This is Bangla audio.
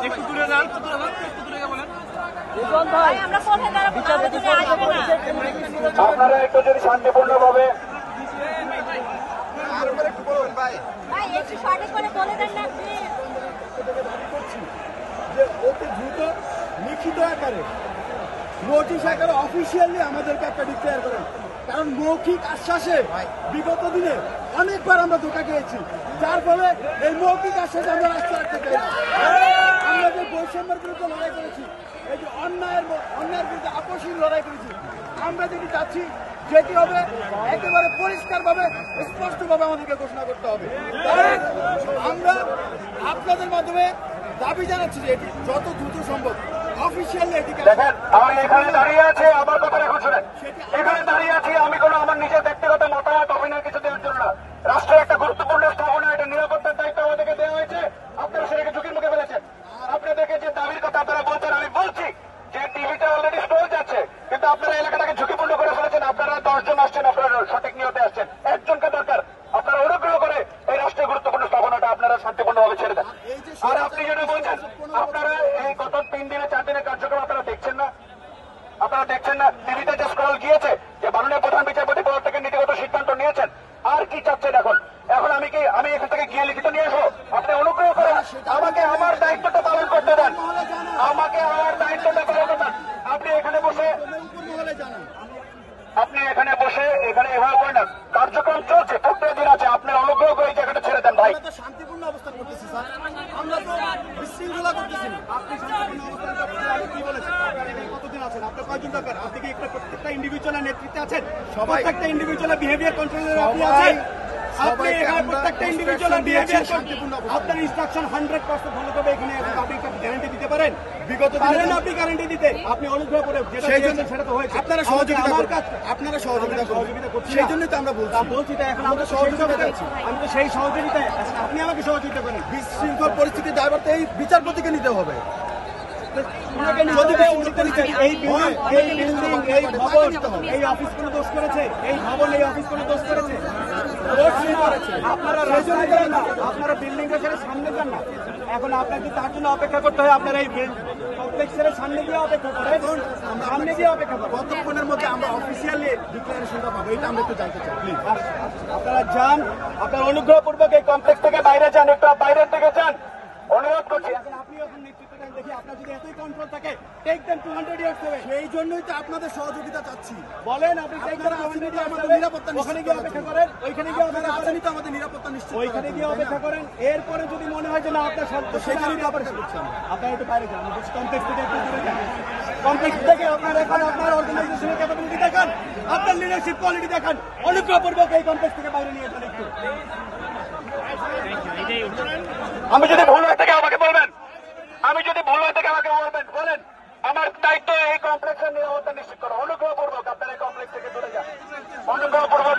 একটু দূরে যান, একটু দূরে যান, একটু দূরে গিয়ে বলেন। আপনারা একটু যদি শান্তিপূর্ণ ভাবে যে অতি দ্রুত লিখিত আকারে নোটিশ আকারে অফিসিয়ালি আমাদেরকে একটা ডিক্লেয়ার করেন, কারণ মৌখিক আশ্বাসে বিগত দিনে অনেকবার আমরা ধোঁকা খেয়েছি, যার ফলে এই মৌখিক আশ্বাসে আমরা রাস্তা রাখতে চাই না। আমরা যে বৈষম্যের বিরুদ্ধে লড়াই করেছি, এই যে অন্যায়ের বিরুদ্ধে আপসহীন লড়াই করেছি, আমরা যেটি চাচ্ছি যেটি হবে একেবারে পরিষ্কারভাবে স্পষ্টভাবে আমাদেরকে ঘোষণা করতে হবে। আমরা আপনাদের মাধ্যমে দাবি জানাচ্ছি যে এটি যত দ্রুত সম্ভব অফিসিয়ালি এটিকে দেখেন। আমি এখানে দাঁড়িয়ে আছি, আমার কথা এখন শুনেন। এখানে দাঁড়িয়ে আছি আমি কোনো আমার নিজের ব্যক্তিগত মতামত অভিনয় কিছু দেওয়ার জন্য না। রাষ্ট্রের একটা গুরুত্বপূর্ণ স্থাপনা, এটা নিরাপত্তার দায়িত্ব আমাদেরকে দেওয়া হয়েছে। আপনারা সেটাকে ঝুঁকির মুখে ফেলেছেন। আপনাদেরকে যে দাবির কথা আপনারা বলছেন, আমি বলছি যে টিভিটা অলরেডি স্টোর যাচ্ছে, কিন্তু আপনারা এলাকাটাকে ঝুঁকিপূর্ণ করে ফেলেছেন। আপনারা 10 জন আসছেন, আপনারা সঠিক নিয়তে আসছেন, একজনকে দরকার। আপনারা অনুগ্রহ করে এই রাষ্ট্রের গুরুত্বপূর্ণ স্থাপনাটা আপনারা শান্তিপূর্ণভাবে ছেড়ে দেন। আর আপনি যেটা বলছেন, আপনারা এই গত 3 দিনে 4 দিনের কার্যক্রম আপনারা দেখছেন না, আপনারা দেখছেন না। টিভিতে যে স্ক্রল গিয়েছে যে মাননীয় প্রধান বিচারপতি পদ থেকে নীতিগত সিদ্ধান্ত নিয়েছেন, আর কি চাচ্ছেন এখন? এখন আমি এখান থেকে গিয়ে লিখিত নিয়ে আসবো? আপনি অনুগ্রহ করে আমাকে আমার দায়িত্বটা পালন করতে দেন, আমাকে আমার দায়িত্বটা পালন করতে দেন। আপনি এখানে বসে এখানে এভাবে করেন না। কার্যক্রম চলছে, প্রত্যেক দিন আছে। আপনার অনুগ্রহ করে এই জায়গাটা ছেড়ে দেন ভাই। শান্তিপূর্ণ অবস্থান করতেছি স্যার, আমরা তো বিশৃঙ্খলা করতেছি না। আপনি শান্তিপূর্ণ অবস্থান করতেছেন, আমি কি বলেছেন? আপনার এখানে কতদিন আছেন? আপনার কয়জন দরকার? আপনি কি প্রত্যেকটা ইন্ডিভিজুয়ালের নেতৃত্বে আছেন? প্রত্যেকটা ইন্ডিভিজুয়ালের বিহেভিয়ার কন্ট্রোলের আপনি আছেন? আপনি এখানে প্রত্যেকটা ইন্ডিভিজুয়ালের বিহেভিয়ার আপনার ইনস্ট্রাকশন 100% ফলো করবে। এখানে আপনি গ্যারান্টি দিতে পারেন? বিগত দিনে আপনি গ্যারান্টি দিতে আপনি অনুগ্রহ করে যেটা দিয়েছেন সেটা তো হয়েছে। আপনারা সহযোগিতা করছেন, সেই জন্যই তো আমরা বলছি। তাই এখন আমরা সহযোগিতা করছি, আমি তো সেই সহযোগিতায় আপনি আমাকে সহযোগিতা করেন। বিশৃঙ্খল পরিস্থিতির দায়ভারটা এই বিচারপতিকে নিতে হবে। এই বিল্ডিং, এই ভবন, এই অফিস কোনো দোষ করেছে? এই ভবন, এই অফিস কোনো দোষ করেছে? আপনারা আপনারা বিল্ডিংটা ছেড়ে সামনে যান না। এখন আপনাকে তার জন্য অপেক্ষা করতে হয়। আপনারা এই কমপ্লেক্সের সামনে গিয়ে অপেক্ষা করেন, সামনে গিয়ে অপেক্ষা করেন। কতক্ষণের মধ্যে আমরা অফিসিয়ালি ডিক্লারেশনটা পাবো, এটা আমরা একটু জানতে চাই প্লিজ। আপনারা যান, আপনার অনুগ্রহপূর্বক এই কমপ্লেক্স থেকে বাইরে যান, একটু বাইরের থেকে যান, অনুরোধ করছি। আপনি এখন নেতৃত্ব দেন, দেখি আপনার যদি এতই কন্ট্রোল থাকে, টেক দেন 200 ইয়ার্স হবে। সেই জন্যই তো আপনাদের সহযোগিতা চাচ্ছি। বলেন আপনি টেক দেন 200 ইয়ার্স, আমাদের নিরাপত্তা ওখানে গিয়ে অপেক্ষা করেন, ওইখানে গিয়ে অপেক্ষা করেন, তো আমাদের নিরাপত্তা নিশ্চিত, ওইখানে গিয়ে অপেক্ষা করেন। এরপরে যদি মনে হয় যে না আপনার সেই জন্যই তো অপেক্ষা করছেন, আপনারা একটু বাইরে যান, কমপ্লেক্স থেকে একটু দূরে যান। কমপ্লেক্স থেকে আপনার এখন আপনার অর্গানাইজেশনের ক্যাপাবিলিটি দেখান, আপনার লিডারশিপ কোয়ালিটি দেখান, অনুগ্রহপূর্বক এই কমপ্লেক্স থেকে বাইরে নিয়ে যান একটু। আমি যদি ভুল হয়ে থাকে আমাকে বলবেন, বলেন। আমার দায়িত্ব এই কমপ্লেক্সের নিরাপত্তা নিশ্চিত করা। অনুগ্রহপূর্বক আপনার এই কমপ্লেক্স থেকে দূরে যান, অনুগ্রহপূর্বক